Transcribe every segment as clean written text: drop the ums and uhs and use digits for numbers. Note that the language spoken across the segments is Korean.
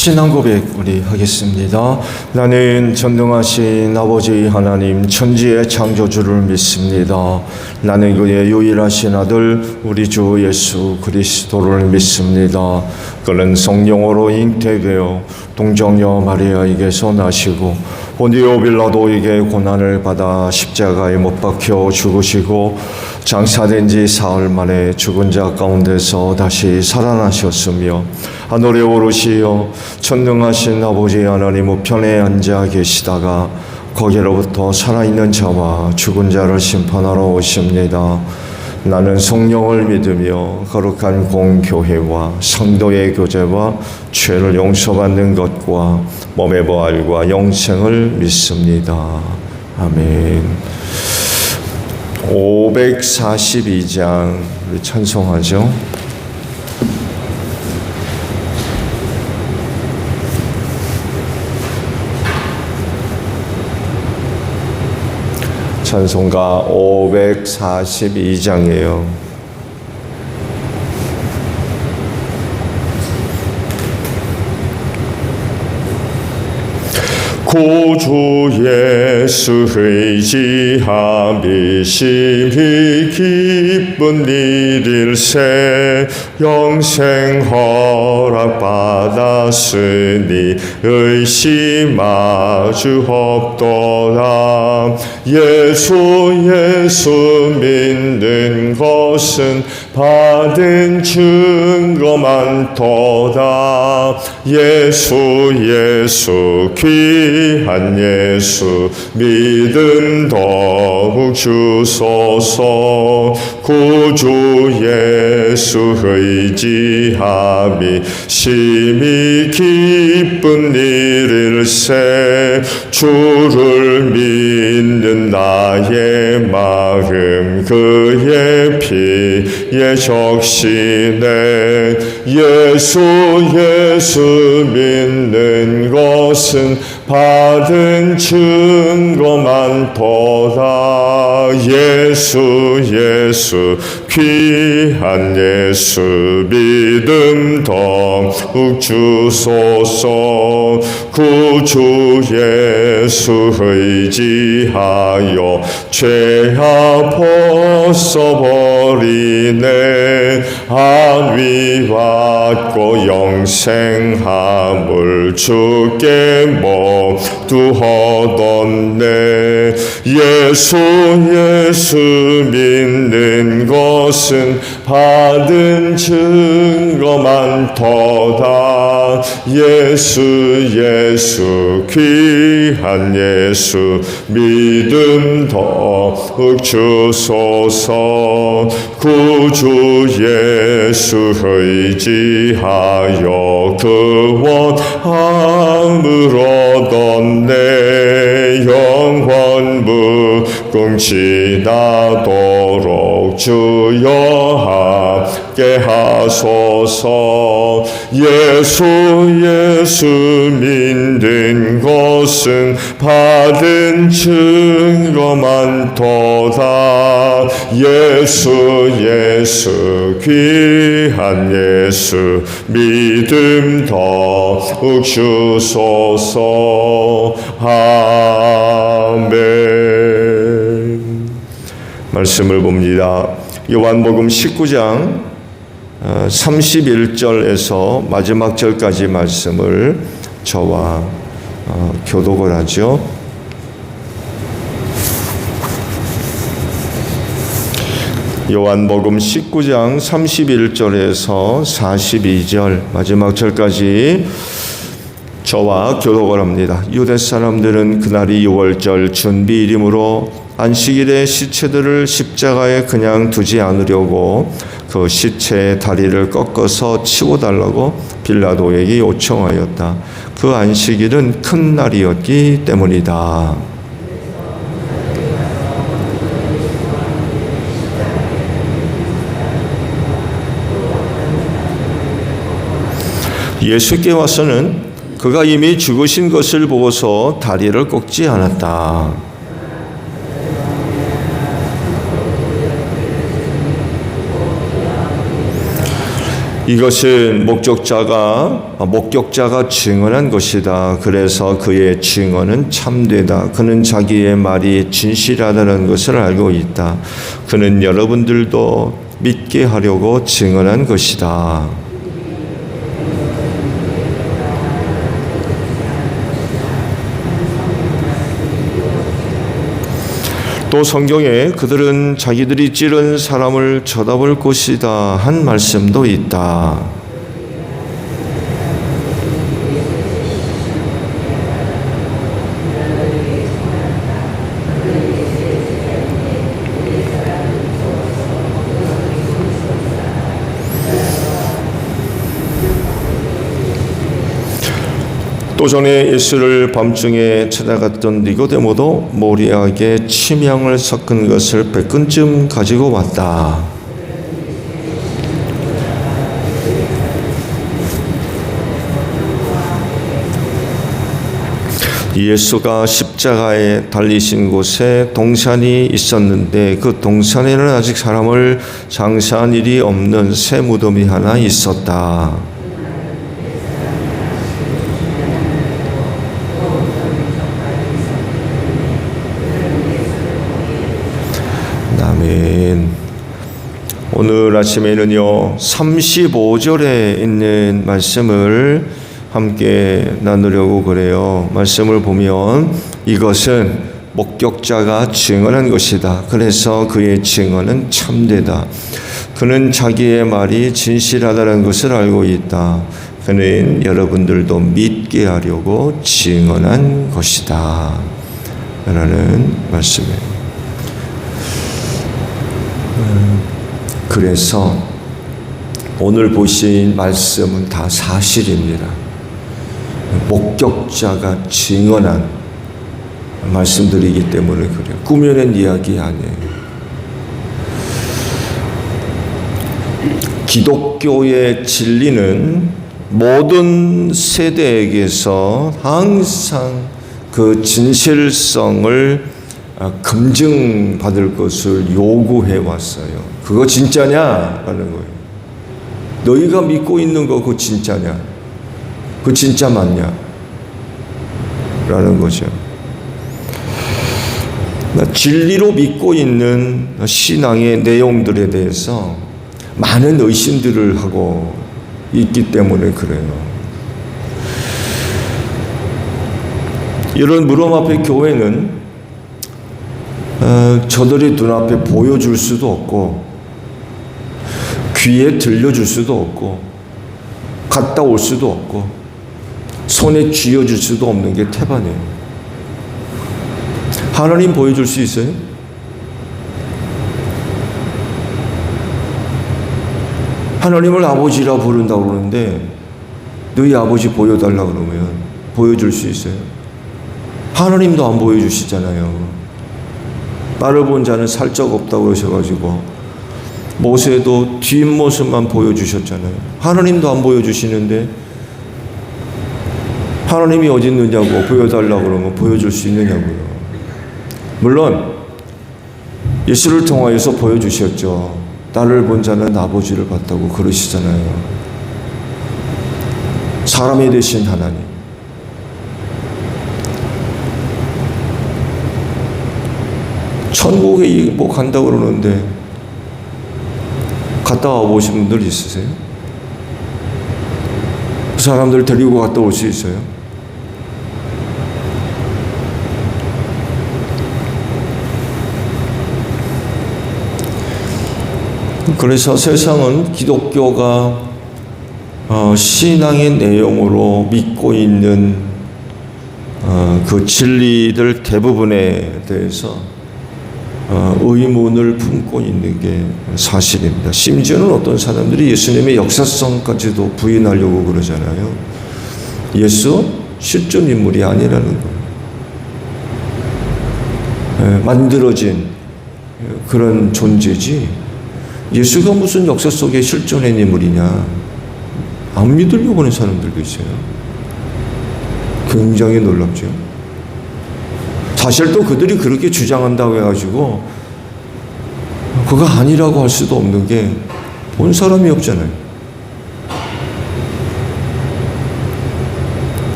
신앙 고백 우리 하겠습니다. 나는 전능하신 아버지 하나님 천지의 창조주를 믿습니다. 나는 그의 유일하신 아들 우리 주 예수 그리스도를 믿습니다. 그는 성령으로 잉태되어 동정녀 마리아에게서 나시고 본디오 빌라도에게 고난을 받아 십자가에 못 박혀 죽으시고 장사된 지 사흘 만에 죽은 자 가운데서 다시 살아나셨으며 하늘에 오르시어 전능하신 아버지 하나님 우편에 앉아 계시다가 거기로부터 살아있는 자와 죽은 자를 심판하러 오십니다. 나는 성령을 믿으며 거룩한 공교회와 성도의 교제와 죄를 용서받는 것과 몸의 부활과 영생을 믿습니다. 아멘. 542장 우리 찬송하죠. 찬송가 542장이에요. 구주 예수 의지함이 심히 기쁜 일일세 영생 허락받았으니 의심하주 없도다. 예수 믿는 것은 받은 증거 많도다. 예수 귀한 예수 믿음 더욱 주소서. 구주 예수 의지함이 심히 기쁜 일일세 주를 믿는 나의 마음 그의 피에 적시네. 예수 믿는 것은 받은 증거 많도다. 예수 귀한 예수 믿음 더욱 주소서. 구주 예수 의지하여 죄악 벗어버리네. 안위 받고 영생함을 주께 모두 얻었네. 예수 믿는 것은 받은 증거 많도다. 예수 귀한 예수 믿음 더욱 주소서. 구주 예수 의지하여 구원함을 얻었네. 영원 무궁지나도록 주여 함께 하소서. 예수 믿는 것은 받은 증거 많도다. 예수 귀한 예수 믿음 더욱 주소서. 아멘. 말씀을 봅니다. 요한복음 19장 31절에서 마지막 절까지 말씀을 저와 교독을 하죠. 요한복음 19장 31절에서 42절 마지막 절까지 저와 교독을 합니다. 유대 사람들은 그날이 유월절 준비일이므로 안식일에 시체들을 십자가에 그냥 두지 않으려고 그 시체의 다리를 꺾어서 치워달라고 빌라도에게 요청하였다. 그 안식일은 큰 날이었기 때문이다. 예수께 와서는 그가 이미 죽으신 것을 보고서 다리를 꺾지 않았다. 이것은 목격자가 증언한 것이다. 그래서 그의 증언은 참되다. 그는 자기의 말이 진실하다는 것을 알고 있다. 그는 여러분들도 믿게 하려고 증언한 것이다. 또 성경에 그들은 자기들이 찌른 사람을 쳐다볼 것이다 한 말씀도 있다. 또 전에 예수를 밤중에 찾아갔던 니고데모도 모리아에게 침향을 섞은 것을 100근쯤 가지고 왔다. 예수가 십자가에 달리신 곳에 동산이 있었는데 그 동산에는 아직 사람을 장사한 일이 없는 새 무덤이 하나 있었다. 아멘. 오늘 아침에는요 35절에 있는 말씀을 함께 나누려고 그래요. 말씀을 보면 이것은 목격자가 증언한 것이다. 그래서 그의 증언은 참되다. 그는 자기의 말이 진실하다는 것을 알고 있다. 그는 여러분들도 믿게 하려고 증언한 것이다. 라는 말씀이에요. 그래서 오늘 보신 말씀은 다 사실입니다. 목격자가 증언한 말씀들이기 때문에 그래요. 꾸며낸 이야기 아니에요. 기독교의 진리는 모든 세대에게서 항상 그 진실성을 검증받을 것을 요구해 왔어요. 그거 진짜냐? 라는 거예요. 너희가 믿고 있는 거 그거 진짜냐? 그거 진짜 맞냐? 라는 거죠. 진리로 믿고 있는 신앙의 내용들에 대해서 많은 의심들을 하고 있기 때문에 그래요. 이런 무덤 앞의 교회는 저들이 눈앞에 보여줄 수도 없고 귀에 들려줄 수도 없고 갔다 올 수도 없고 손에 쥐어줄 수도 없는 게 태반이에요. 하나님 보여줄 수 있어요? 하나님을 아버지라 부른다고 그러는데 너희 아버지 보여달라 그러면 보여줄 수 있어요? 하나님도 안 보여주시잖아요. 나를 본 자는 살 적 없다고 그러셔가지고 모세도 뒷모습만 보여주셨잖아요. 하나님도 안 보여주시는데 하나님이 어디 있느냐고 보여달라고 그러면 보여줄 수 있느냐고요. 물론 예수를 통하여서 보여주셨죠. 나를 본 자는 아버지를 봤다고 그러시잖아요. 사람이 되신 하나님. 천국에 뭐 간다고 그러는데 갔다 와 보신 분들 있으세요? 그 사람들 데리고 갔다 올 수 있어요? 그래서 세상은 기독교가 신앙의 내용으로 믿고 있는 그 진리들 대부분에 대해서 의문을 품고 있는 게 사실입니다. 심지어는 어떤 사람들이 예수님의 역사성까지도 부인하려고 그러잖아요. 예수 실존 인물이 아니라는 거예요. 만들어진 그런 존재지 예수가 무슨 역사 속에 실존한 인물이냐 안 믿으려고 하는 사람들도 있어요. 굉장히 놀랍죠. 사실 또 그들이 그렇게 주장한다고 해가지고 그거 아니라고 할 수도 없는 게 본 사람이 없잖아요.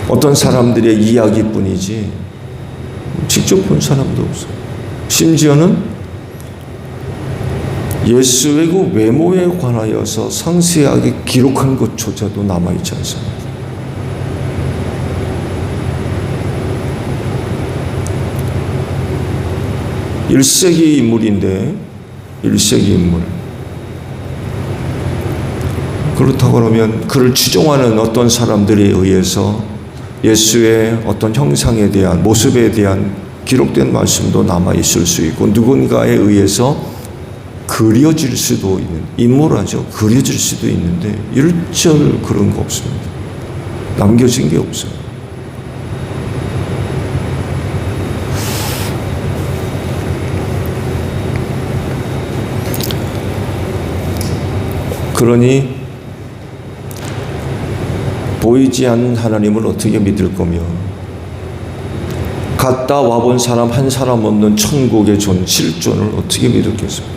어떤 사람들의 이야기뿐이지 직접 본 사람도 없어요. 심지어는 예수의 그 외모에 관하여서 상세하게 기록한 것조차도 남아있지 않습니다. 일세기 인물인데, 일세기 인물. 그렇다고 그러면 그를 추종하는 어떤 사람들에 의해서 예수의 어떤 형상에 대한, 모습에 대한 기록된 말씀도 남아있을 수 있고, 누군가에 의해서 그려질 수도 있는, 인물하죠. 그려질 수도 있는데 일절 그런 거 없습니다. 남겨진 게 없어요. 그러니 보이지 않는 하나님을 어떻게 믿을 거며, 갔다 와본 사람 한 사람 없는 천국의 실존을 어떻게 믿었겠습니까?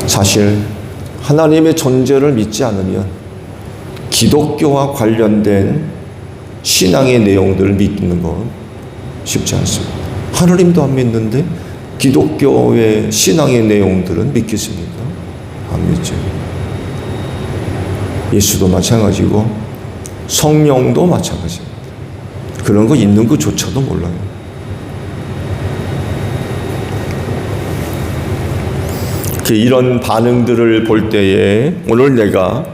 사실 하나님의 존재를 믿지 않으면 기독교와 관련된 신앙의 내용들을 믿는 건 쉽지 않습니다. 하나님도 안 믿는데 기독교의 신앙의 내용들은 믿겠습니까? 안 믿죠. 예수도 마찬가지고 성령도 마찬가지입니다. 그런 거 있는 것조차도 몰라요. 이런 반응들을 볼 때에 오늘 내가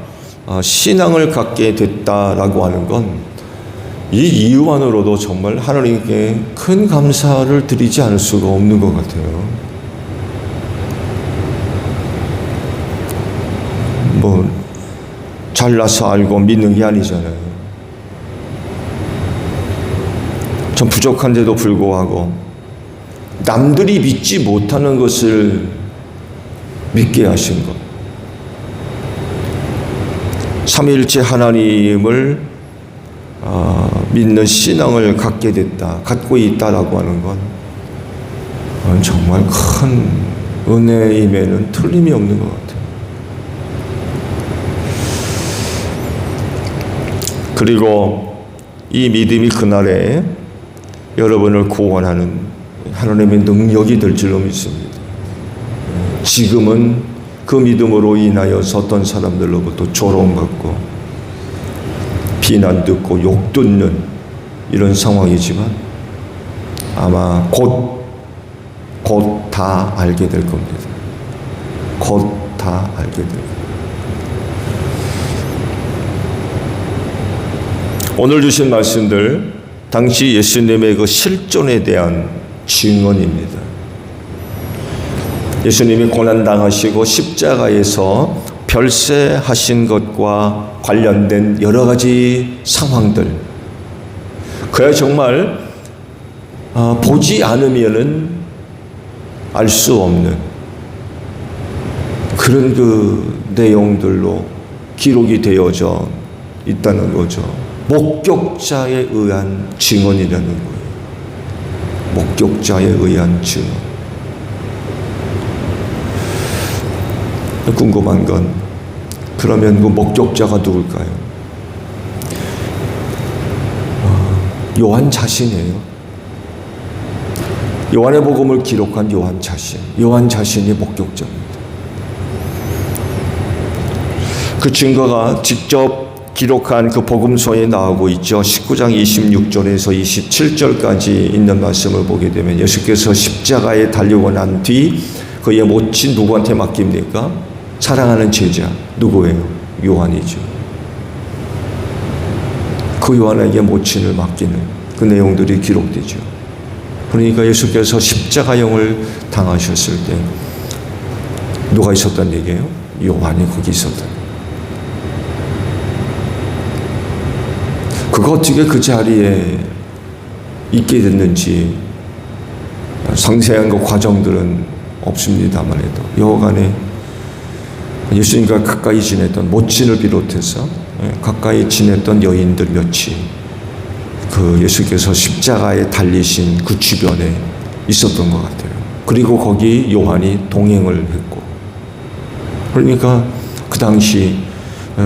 신앙을 갖게 됐다라고 하는 건 이 이유만으로도 정말 하나님께 큰 감사를 드리지 않을 수가 없는 것 같아요. 뭐 잘나서 알고 믿는 게 아니잖아요. 전 부족한데도 불구하고 남들이 믿지 못하는 것을 믿게 하신 것. 삼위일체 하나님을 믿는 신앙을 갖게 됐다, 갖고 있다라고 하는 건 정말 큰 은혜임에는 틀림이 없는 것 같아요. 그리고 이 믿음이 그날에 여러분을 구원하는 하나님의 능력이 될 줄로 믿습니다. 지금은 그 믿음으로 인하여서 어떤 사람들로부터 조롱받고 비난 듣고 욕 듣는 이런 상황이지만 아마 곧 다 알게 될 겁니다. 곧 다 알게 될 겁니다. 오늘 주신 말씀들 당시 예수님의 그 실존에 대한 증언입니다. 예수님이 고난당하시고 십자가에서 별세하신 것과 관련된 여러 가지 상황들, 그야 정말 보지 않으면은 알 수 없는 그런 그 내용들로 기록이 되어져 있다는 거죠. 목격자에 의한 증언이라는 거예요. 목격자에 의한 증언. 궁금한 건 그러면 그 목격자가 누굴까요? 요한 자신이에요. 요한의 복음을 기록한 요한 자신이 목격자입니다. 그 증거가 직접 기록한 그 복음서에 나오고 있죠. 19장 26절에서 27절까지 있는 말씀을 보게 되면 예수께서 십자가에 달리고 난 뒤 그의 모친 누구한테 맡깁니까? 사랑하는 제자 누구예요? 요한이죠. 그 요한에게 모친을 맡기는 그 내용들이 기록되죠. 그러니까 예수께서 십자가형을 당하셨을 때 누가 있었단 얘기예요? 요한이 거기 있었다. 그거 어떻게 그 자리에 있게 됐는지 상세한 그 과정들은 없습니다만 해도 여하간에 예수님과 가까이 지냈던 모친을 비롯해서 가까이 지냈던 여인들 몇이 그 예수께서 십자가에 달리신 그 주변에 있었던 것 같아요. 그리고 거기 요한이 동행을 했고, 그러니까 그 당시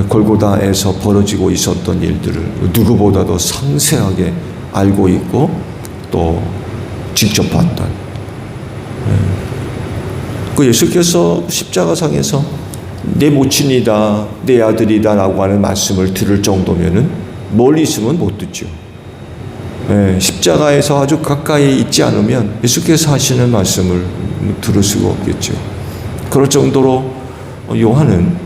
골고다에서 벌어지고 있었던 일들을 누구보다도 상세하게 알고 있고 또 직접 봤던 그 예수께서 십자가상에서 내 모친이다, 내 아들이다 라고 하는 말씀을 들을 정도면은 멀리 있으면 못 듣죠. 십자가에서 아주 가까이 있지 않으면 예수께서 하시는 말씀을 들을 수가 없겠죠. 그럴 정도로 요한은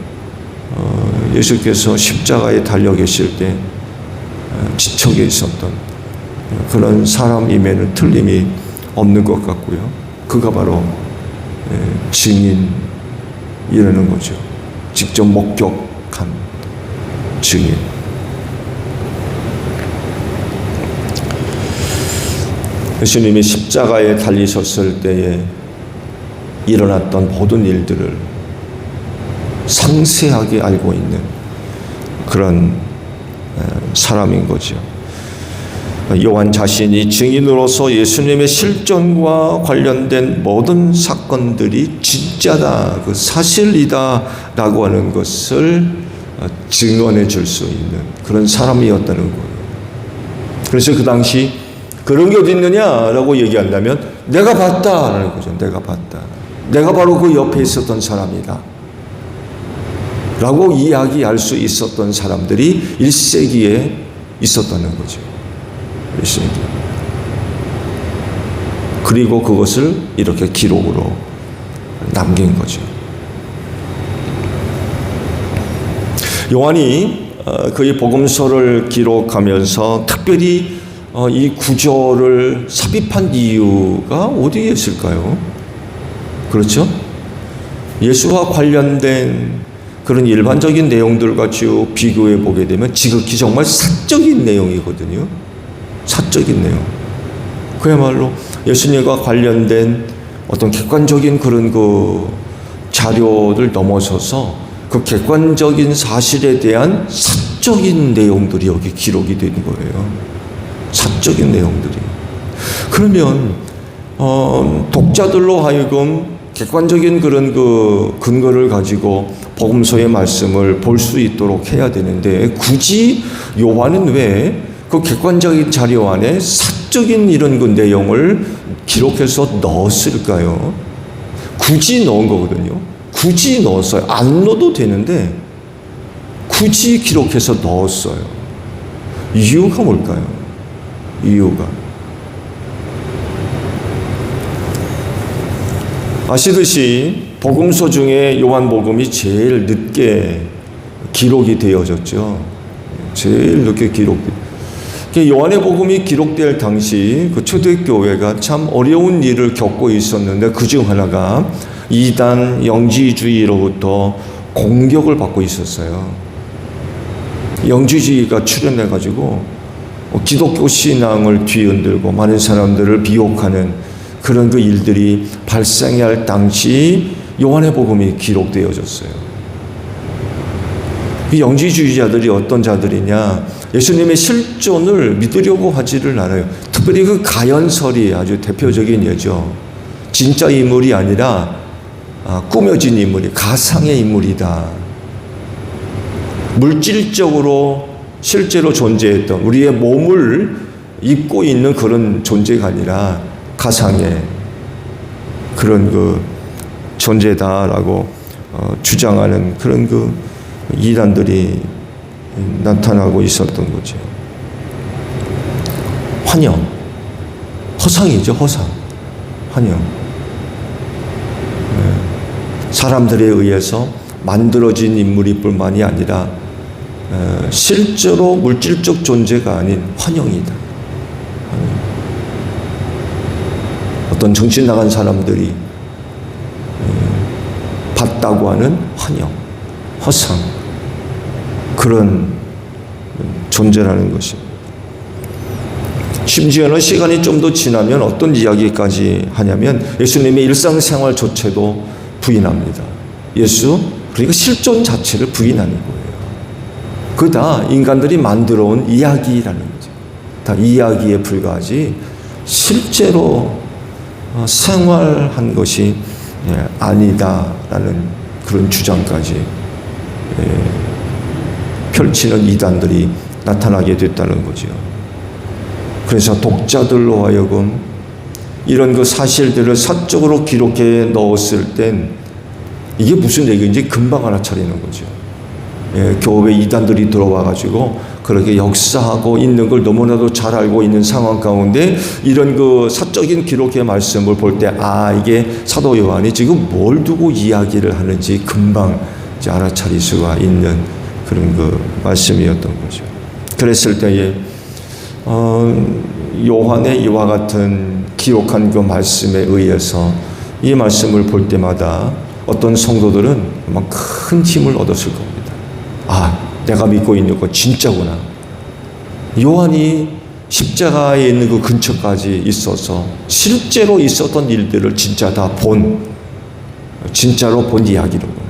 예수께서 십자가에 달려 계실 때 지척에 있었던 그런 사람임에는 틀림이 없는 것 같고요. 그가 바로 증인이라는 거죠. 직접 목격한 증인. 예수님이 십자가에 달리셨을 때에 일어났던 모든 일들을 상세하게 알고 있는 그런 사람인 거죠. 요한 자신이 증인으로서 예수님의 실존과 관련된 모든 사건들이 진짜다, 그 사실이다 라고 하는 것을 증언해 줄 수 있는 그런 사람이었다는 거예요. 그래서 그 당시 그런 게 어디 있느냐라고 얘기한다면 내가 봤다라는 거죠. 내가 봤다. 내가 바로 그 옆에 있었던 사람이다 라고 이야기할 수 있었던 사람들이 1세기에 있었다는 거죠. 1세기. 그리고 그것을 이렇게 기록으로 남긴 거죠. 요한이 그의 복음서를 기록하면서 특별히 이 구절을 삽입한 이유가 어디에 있을까요? 그렇죠? 예수와 관련된 그런 일반적인 내용들과 쭉 비교해 보게 되면 지극히 정말 사적인 내용이거든요. 사적인 내용. 그야말로 예수님과 관련된 어떤 객관적인 그런 그 자료를 넘어서서 그 객관적인 사실에 대한 사적인 내용들이 여기 기록이 되는 거예요. 사적인 내용들이. 그러면 독자들로 하여금 객관적인 그런 그 근거를 가지고 복음서의 말씀을 볼 수 있도록 해야 되는데 굳이 요한은 왜 그 객관적인 자료 안에 사적인 이런 그 내용을 기록해서 넣었을까요? 굳이 넣은 거거든요. 굳이 넣었어요. 안 넣어도 되는데 굳이 기록해서 넣었어요. 이유가 뭘까요? 이유가 아시듯이 복음서 중에 요한복음이 제일 늦게 기록이 되어졌죠. 제일 늦게 기록돼. 요한의 복음이 기록될 당시 그 초대교회가 참 어려운 일을 겪고 있었는데 그중 하나가 이단 영지주의로부터 공격을 받고 있었어요. 영지주의가 출현해가지고 기독교 신앙을 뒤흔들고 많은 사람들을 비욕하는 그런 그 일들이 발생할 당시 요한의 복음이 기록되어졌어요. 이 영지주의자들이 어떤 자들이냐? 예수님의 실존을 믿으려고 하지를 않아요. 특별히 그 가연설이 아주 대표적인 예죠. 진짜 인물이 아니라 꾸며진 인물이 가상의 인물이다. 물질적으로 실제로 존재했던 우리의 몸을 입고 있는 그런 존재가 아니라 가상의 그런 그 존재다라고 주장하는 그런 그 이단들이 나타나고 있었던 거죠. 환영, 허상이죠, 허상, 환영. 사람들에 의해서 만들어진 인물일 뿐만이 아니라 실제로 물질적 존재가 아닌 환영이다. 어떤 정신 나간 사람들이 봤다고 하는 환영, 허상, 그런 존재라는 것입니다. 심지어는 시간이 좀 더 지나면 어떤 이야기까지 하냐면 예수님의 일상생활조차도 부인합니다. 예수, 그러니까 실존 자체를 부인하는 거예요. 그거 다 인간들이 만들어 온 이야기라는 거죠. 다 이야기에 불과하지 실제로 생활한 것이 아니다라는 그런 주장까지 펼치는 이단들이 나타나게 됐다는 거죠. 그래서 독자들로 하여금 이런 그 사실들을 사적으로 기록해 넣었을 땐 이게 무슨 얘기인지 금방 알아차리는 거죠. 예, 교회 이단들이 들어와가지고 그렇게 역사하고 있는 걸 너무나도 잘 알고 있는 상황 가운데 이런 그 사적인 기록의 말씀을 볼 때 이게 사도 요한이 지금 뭘 두고 이야기를 하는지 금방 이제 알아차릴 수가 있는 그런 그 말씀이었던 거죠. 그랬을 때에 요한의 이와 같은 기록한 그 말씀에 의해서 이 말씀을 볼 때마다 어떤 성도들은 막 큰 힘을 얻었을 겁니다. 내가 믿고 있는 거 진짜구나. 요한이 십자가에 있는 그 근처까지 있어서 실제로 있었던 일들을 진짜 다 진짜로 본 이야기로구나.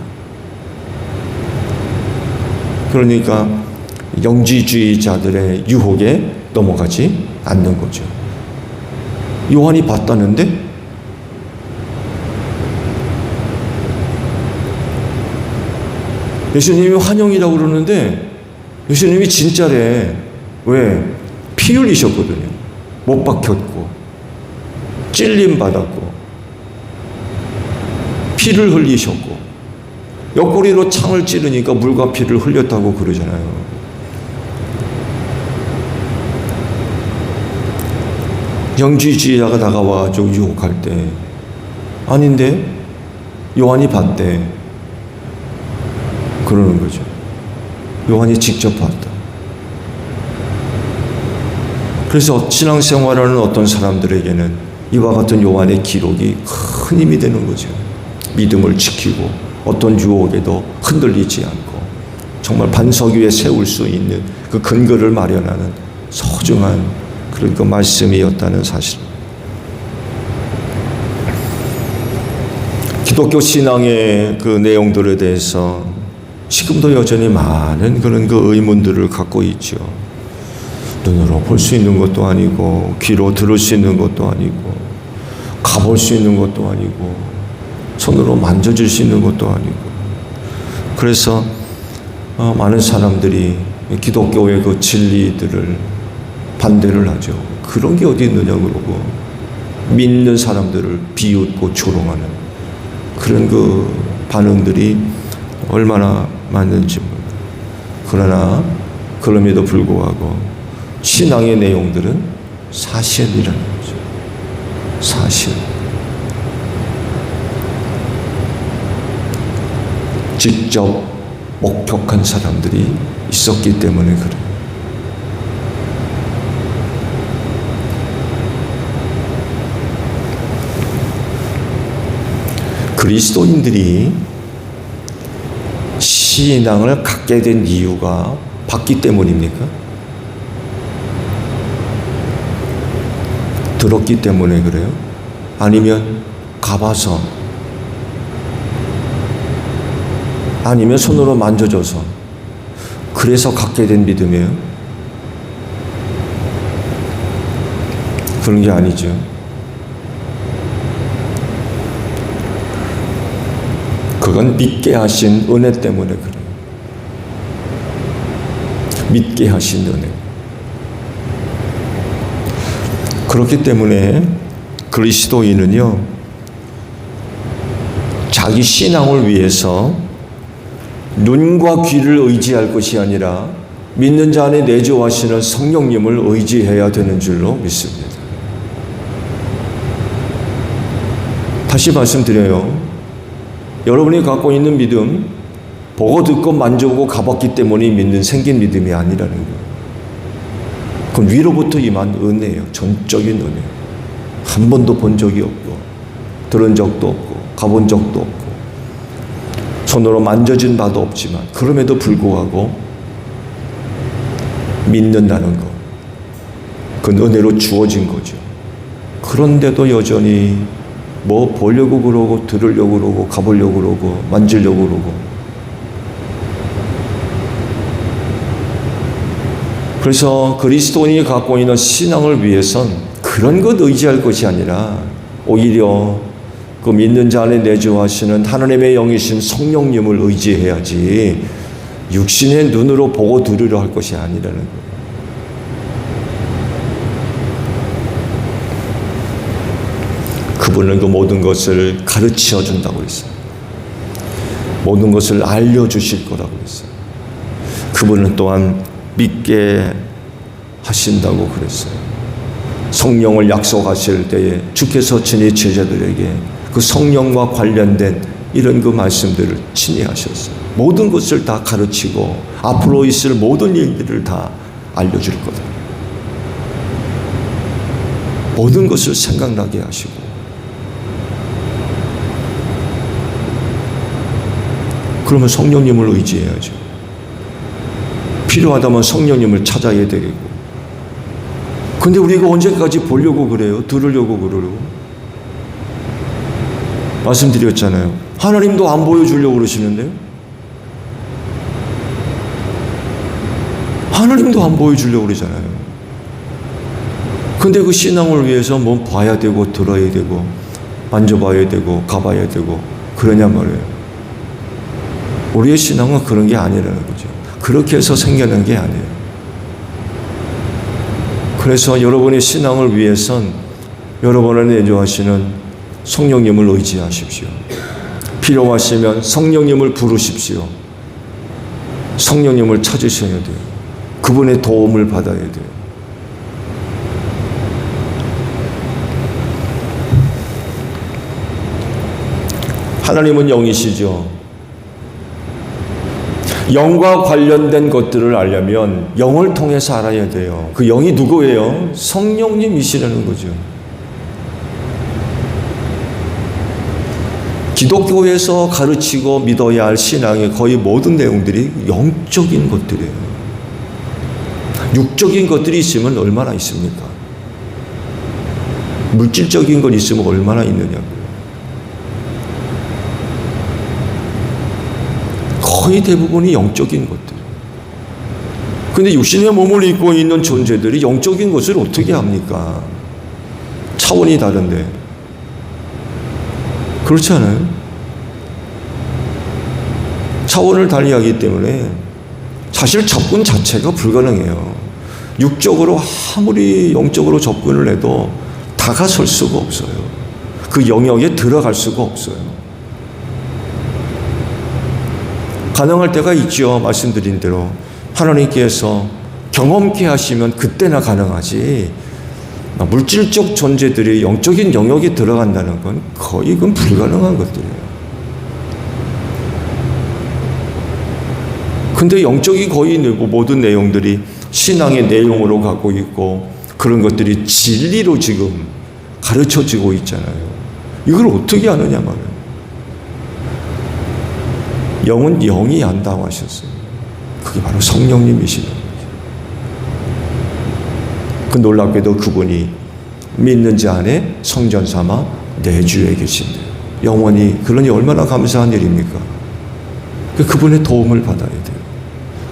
그러니까 영지주의자들의 유혹에 넘어가지 않는 거죠. 요한이 봤다는데 예수님이 환영이라고 그러는데 예수님이 진짜래. 왜? 피 흘리셨거든요. 못 박혔고 찔림 받았고 피를 흘리셨고 옆구리로 창을 찌르니까 물과 피를 흘렸다고 그러잖아요. 영지주의자가 다가와가지고 유혹할 때 아닌데 요한이 봤대. 그러는 거죠. 요한이 직접 봤다. 그래서 신앙생활하는 어떤 사람들에게는 이와 같은 요한의 기록이 큰 힘이 되는 거죠. 믿음을 지키고 어떤 유혹에도 흔들리지 않고 정말 반석 위에 세울 수 있는 그 근거를 마련하는 소중한 그런 그 말씀이었다는 사실. 기독교 신앙의 그 내용들에 대해서 지금도 여전히 많은 그런 그 의문들을 갖고 있죠. 눈으로 볼 수 있는 것도 아니고 귀로 들을 수 있는 것도 아니고 가볼 수 있는 것도 아니고 손으로 만져줄 수 있는 것도 아니고 그래서 많은 사람들이 기독교의 그 진리들을 반대를 하죠. 그런 게 어디 있느냐 그러고 믿는 사람들을 비웃고 조롱하는 그런 그 반응들이 얼마나 많은지 모릅니다. 그러나 그럼에도 불구하고 신앙의 내용들은 사실이라는 거죠. 사실. 직접 목격한 사람들이 있었기 때문에 그래요. 그리스도인들이 신앙을 갖게 된 이유가 봤기 때문입니까? 들었기 때문에 그래요? 아니면 가봐서? 아니면 손으로 만져줘서? 그래서 갖게 된 믿음이에요? 그런 게 아니죠. 그건 믿게 하신 은혜 때문에 그래요. 믿게 하신 은혜. 그렇기 때문에 그리스도인은요, 자기 신앙을 위해서 눈과 귀를 의지할 것이 아니라 믿는 자 안에 내주하시는 성령님을 의지해야 되는 줄로 믿습니다. 다시 말씀드려요. 여러분이 갖고 있는 믿음, 보고 듣고 만져보고 가봤기 때문에 생긴 믿음이 아니라는 거예요. 그건 위로부터 임한 은혜예요. 전적인 은혜. 한 번도 본 적이 없고, 들은 적도 없고, 가본 적도 없고, 손으로 만져진 바도 없지만, 그럼에도 불구하고 믿는다는 것. 그건 은혜로 주어진 거죠. 그런데도 여전히 뭐 보려고 그러고, 들으려고 그러고, 가보려고 그러고, 만지려고 그러고. 그래서 그리스도인이 갖고 있는 신앙을 위해선 그런 것 의지할 것이 아니라 오히려 그 믿는 자 안에 내주하시는 하나님의 영이신 성령님을 의지해야지 육신의 눈으로 보고 들으려 할 것이 아니라는 거예요. 그분은 그 모든 것을 가르쳐 준다고 했어요. 모든 것을 알려주실 거라고 했어요. 그분은 또한 믿게 하신다고 그랬어요. 성령을 약속하실 때에 주께서 친히 제자들에게 그 성령과 관련된 이런 그 말씀들을 친히 하셨어요. 모든 것을 다 가르치고 앞으로 있을 모든 일들을 다 알려줄 거다. 모든 것을 생각나게 하시고, 그러면 성령님을 의지해야죠. 필요하다면 성령님을 찾아야 되겠고. 근데 우리가 언제까지 보려고 그래요? 들으려고 그러려고? 말씀드렸잖아요. 하나님도 안 보여주려고 그러시는데요. 하나님도 안 보여주려고 그러잖아요. 근데 그 신앙을 위해서 뭐 봐야 되고 들어야 되고 만져봐야 되고 가봐야 되고 그러냐 말이에요. 우리의 신앙은 그런 게 아니라는 거죠. 그렇게 해서 생겨난 게 아니에요. 그래서 여러분의 신앙을 위해선 여러분을 내주하시는 성령님을 의지하십시오. 필요하시면 성령님을 부르십시오. 성령님을 찾으셔야 돼요. 그분의 도움을 받아야 돼요. 하나님은 영이시죠. 영과 관련된 것들을 알려면 영을 통해서 알아야 돼요. 그 영이 누구예요? 성령님이시라는 거죠. 기독교에서 가르치고 믿어야 할 신앙의 거의 모든 내용들이 영적인 것들이에요. 육적인 것들이 있으면 얼마나 있습니까? 물질적인 것 있으면 얼마나 있느냐고요. 거의 대부분이 영적인 것들. 근데 육신의 몸을 입고 있는 존재들이 영적인 것을 어떻게 합니까? 차원이 다른데. 그렇지 않아요? 차원을 달리하기 때문에 사실 접근 자체가 불가능해요. 육적으로 아무리 영적으로 접근을 해도 다가설 수가 없어요. 그 영역에 들어갈 수가 없어요. 가능할 때가 있죠. 말씀드린 대로 하나님께서 경험케 하시면 그때나 가능하지, 물질적 존재들이 영적인 영역에 들어간다는 건 거의 그건 불가능한 것들이에요. 근데 영적인 거의 모든 내용들이 신앙의 내용으로 갖고 있고 그런 것들이 진리로 지금 가르쳐지고 있잖아요. 이걸 어떻게 하느냐 말이에요. 영은 영이 안다고 하셨어요. 그게 바로 성령님이시라는 거죠. 그 놀랍게도 그분이 믿는 자 안에 성전 삼아 내주에 계신대요. 영원히. 그러니 얼마나 감사한 일입니까? 그분의 도움을 받아야 돼요.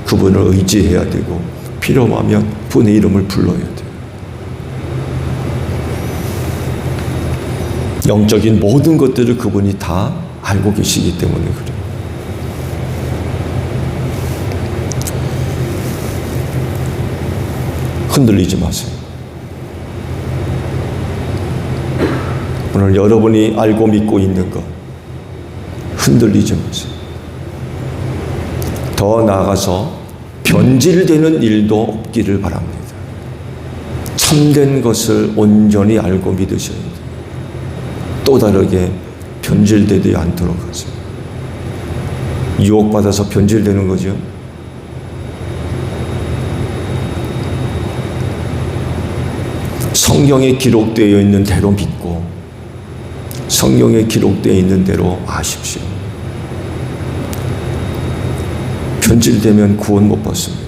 그분을 의지해야 되고 필요하면 그분의 이름을 불러야 돼요. 영적인 모든 것들을 그분이 다 알고 계시기 때문에 그래요. 흔들리지 마세요. 오늘 여러분이 알고 믿고 있는 것 흔들리지 마세요. 더 나아가서 변질되는 일도 없기를 바랍니다. 참된 것을 온전히 알고 믿으셔야 돼요. 또 다르게 변질되지 않도록 하세요. 유혹받아서 변질되는 거죠. 성경에 기록되어 있는 대로 믿고 성경에 기록되어 있는 대로 아십시오. 변질되면 구원 못 받습니다.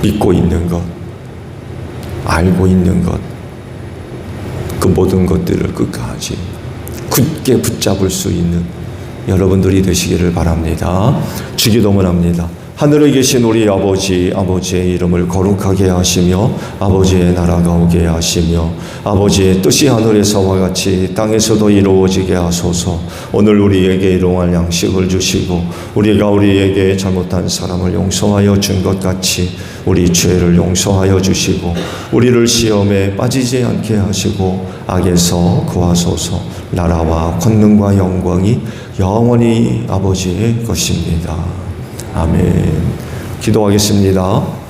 믿고 있는 것, 알고 있는 것, 그 모든 것들을 끝까지 굳게 붙잡을 수 있는 여러분들이 되시기를 바랍니다. 주기도문합니다. 하늘에 계신 우리 아버지의 이름을 거룩하게 하시며 아버지의 나라가 오게 하시며 아버지의 뜻이 하늘에서와 같이 땅에서도 이루어지게 하소서. 오늘 우리에게 일용할 양식을 주시고 우리가 우리에게 잘못한 사람을 용서하여 준 것 같이 우리 죄를 용서하여 주시고 우리를 시험에 빠지지 않게 하시고 악에서 구하소서. 나라와 권능과 영광이 영원히 아버지의 것입니다. 아멘. 기도하겠습니다.